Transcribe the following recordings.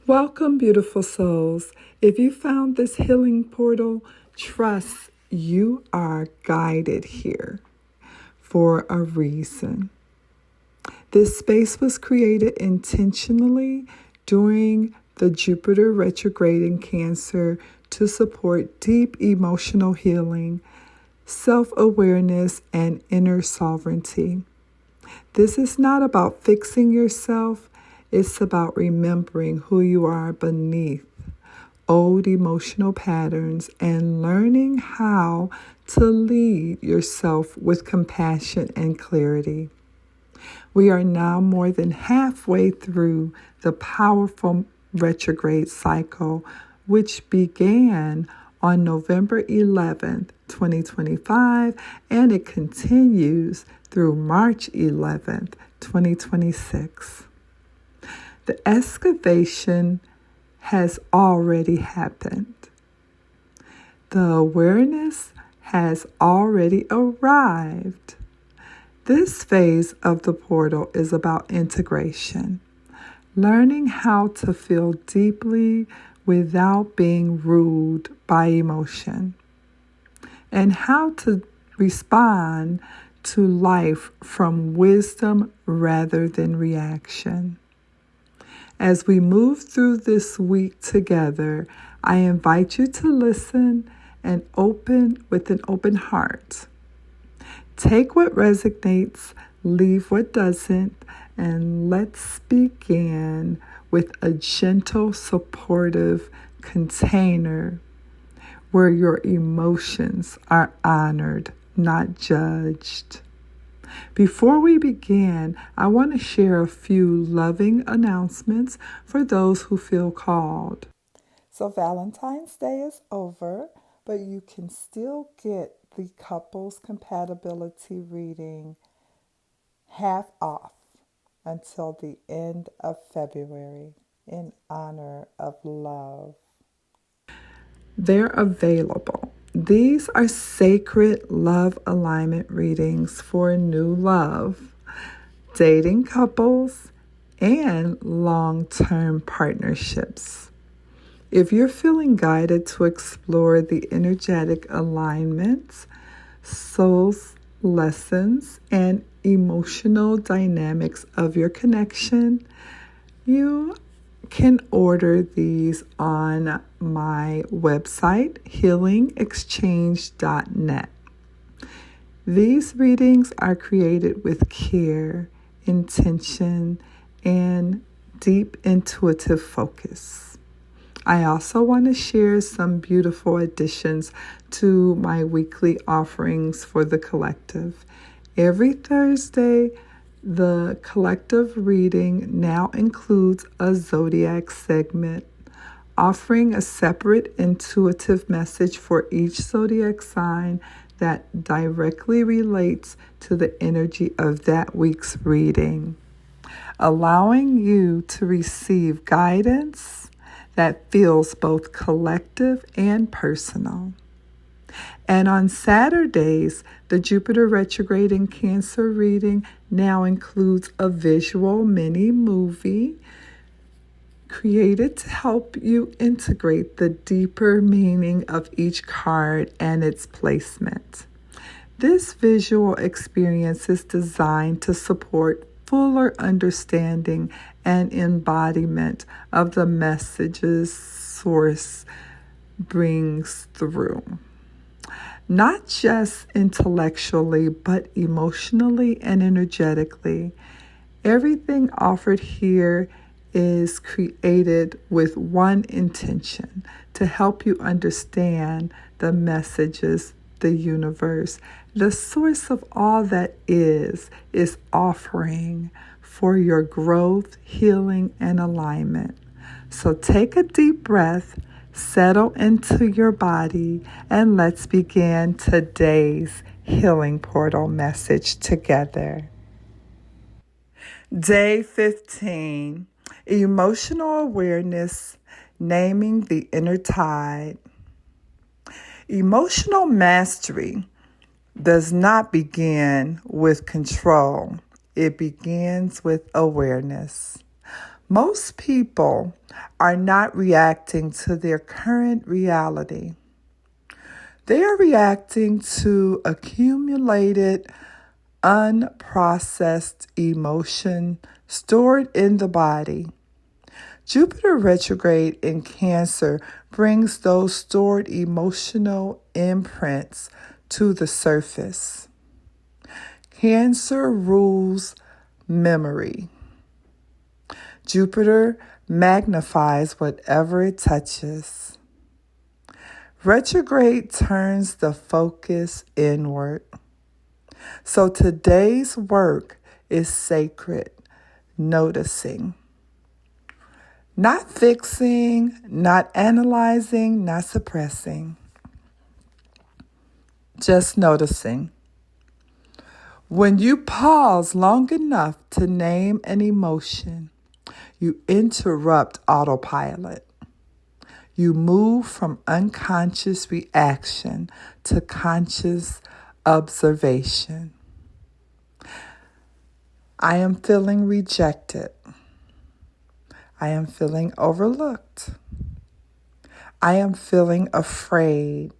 Welcome, beautiful souls. If you found this healing portal, trust you are guided here for a reason. This space was created intentionally during the Jupiter retrograde in Cancer to support deep emotional healing, self-awareness, and inner sovereignty. This is not about fixing yourself. It's about remembering who you are beneath old emotional patterns and learning how to lead yourself with compassion and clarity. We are now more than halfway through the powerful retrograde cycle, which began on November 11th, 2025, and it continues through March 11th, 2026. The excavation has already happened. The awareness has already arrived. This phase of the portal is about integration, learning how to feel deeply without being ruled by emotion, and how to respond to life from wisdom rather than reaction. As we move through this week together, I invite you to listen and open with an open heart. Take what resonates, leave what doesn't, and let's begin with a gentle, supportive container where your emotions are honored, not judged. Before we begin, I want to share a few loving announcements for those who feel called. So Valentine's Day is over, but you can still get the couples compatibility reading half off until the end of February in honor of love. They're available. These are sacred love alignment readings for new love, dating couples, and long-term partnerships. If you're feeling guided to explore the energetic alignments, soul's lessons, and emotional dynamics of your connection, you can order these on my website, healingexchange.net. These readings are created with care, intention, and deep intuitive focus. I also want to share some beautiful additions to my weekly offerings for the collective. Every Thursday, the collective reading now includes a zodiac segment, offering a separate intuitive message for each zodiac sign that directly relates to the energy of that week's reading, allowing you to receive guidance that feels both collective and personal. And on Saturdays, the Jupiter retrograde in Cancer reading now includes a visual mini movie created to help you integrate the deeper meaning of each card and its placement. This visual experience is designed to support fuller understanding and embodiment of the messages Source brings through. Not just intellectually, but emotionally and energetically. Everything offered here is created with one intention: to help you understand the messages the universe, the source of all that is offering for your growth, healing, and alignment. So take a deep breath, settle into your body, and let's begin today's healing portal message together. Day 15, Emotional Awareness, Naming the Inner Tide. Emotional mastery does not begin with control. It begins with awareness. Most people are not reacting to their current reality. They are reacting to accumulated, unprocessed emotion stored in the body. Jupiter retrograde in Cancer brings those stored emotional imprints to the surface. Cancer rules memory. Jupiter magnifies whatever it touches. Retrograde turns the focus inward. So today's work is sacred, noticing. Not fixing, not analyzing, not suppressing. Just noticing. When you pause long enough to name an emotion, you interrupt autopilot. You move from unconscious reaction to conscious observation. I am feeling rejected. I am feeling overlooked. I am feeling afraid.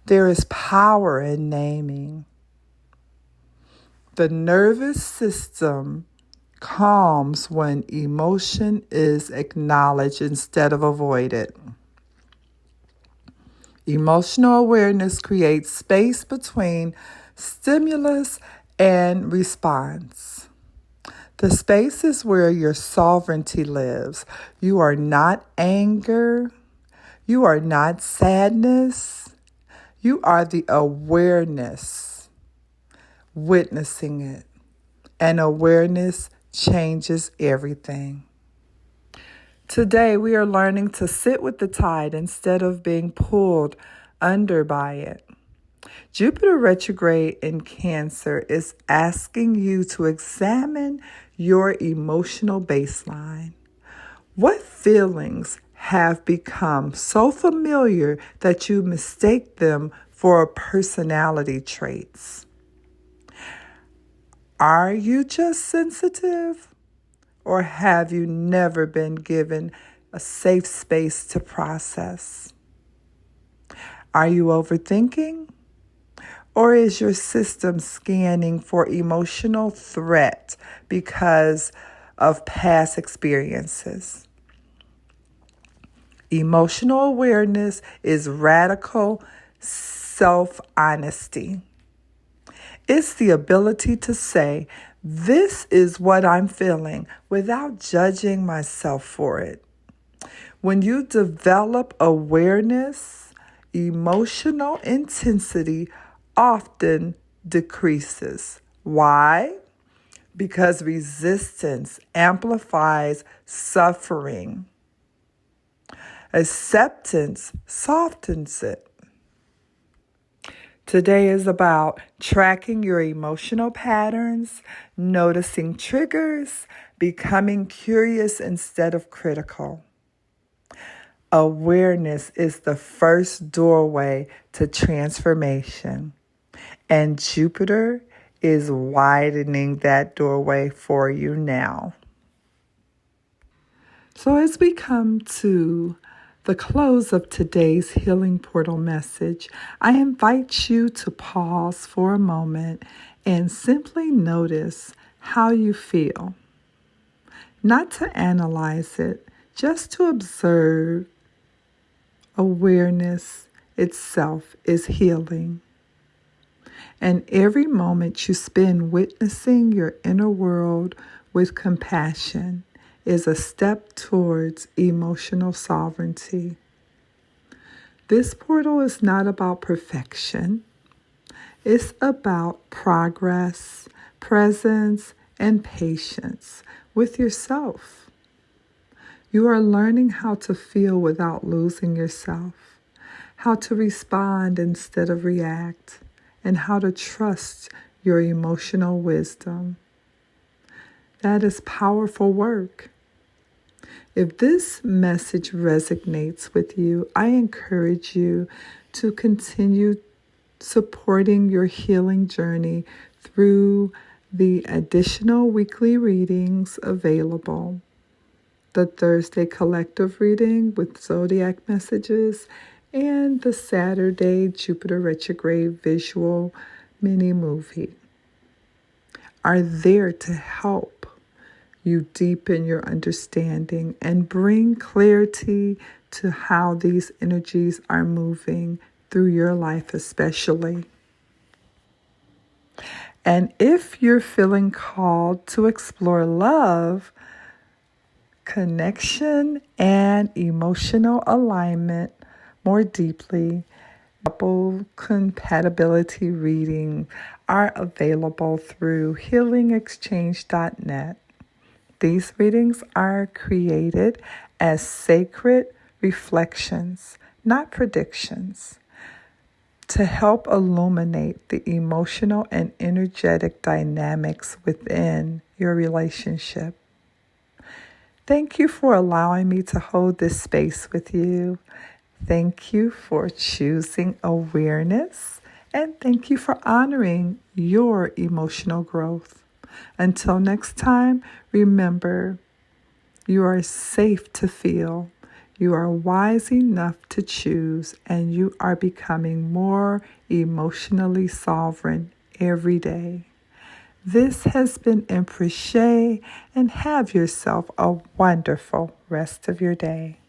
There is power in naming. The nervous system calms when emotion is acknowledged instead of avoided. Emotional awareness creates space between stimulus and response. The space is where your sovereignty lives. You are not anger. You are not sadness. You are the awareness, witnessing it. And awareness changes everything. Today, we are learning to sit with the tide instead of being pulled under by it. Jupiter retrograde in Cancer is asking you to examine your emotional baseline. What feelings have become so familiar that you mistake them for personality traits? Are you just sensitive? Or have you never been given a safe space to process? Are you overthinking? Or is your system scanning for emotional threat because of past experiences? Emotional awareness is radical self-honesty. It's the ability to say, this is what I'm feeling without judging myself for it. When you develop awareness, emotional intensity often decreases. Why? Because resistance amplifies suffering. Acceptance softens it. Today is about tracking your emotional patterns, noticing triggers, becoming curious instead of critical. Awareness is the first doorway to transformation, and Jupiter is widening that doorway for you now. So as we come to the close of today's Healing Portal message, I invite you to pause for a moment and simply notice how you feel. Not to analyze it, just to observe. Awareness itself is healing. And every moment you spend witnessing your inner world with compassion is a step towards emotional sovereignty. This portal is not about perfection. It's about progress, presence, and patience with yourself. You are learning how to feel without losing yourself, how to respond instead of react, and how to trust your emotional wisdom. That is powerful work. If this message resonates with you, I encourage you to continue supporting your healing journey through the additional weekly readings available, the Thursday collective reading with zodiac messages, and the Saturday Jupiter retrograde visual mini movie are there to help you deepen your understanding and bring clarity to how these energies are moving through your life, especially. And if you're feeling called to explore love, connection, and emotional alignment more deeply, couple compatibility reading are available through healingexchange.net. These readings are created as sacred reflections, not predictions, to help illuminate the emotional and energetic dynamics within your relationship. Thank you for allowing me to hold this space with you. Thank you for choosing awareness, and thank you for honoring your emotional growth. Until next time, remember, you are safe to feel, you are wise enough to choose, and you are becoming more emotionally sovereign every day. This has been Empress Shay, and have yourself a wonderful rest of your day.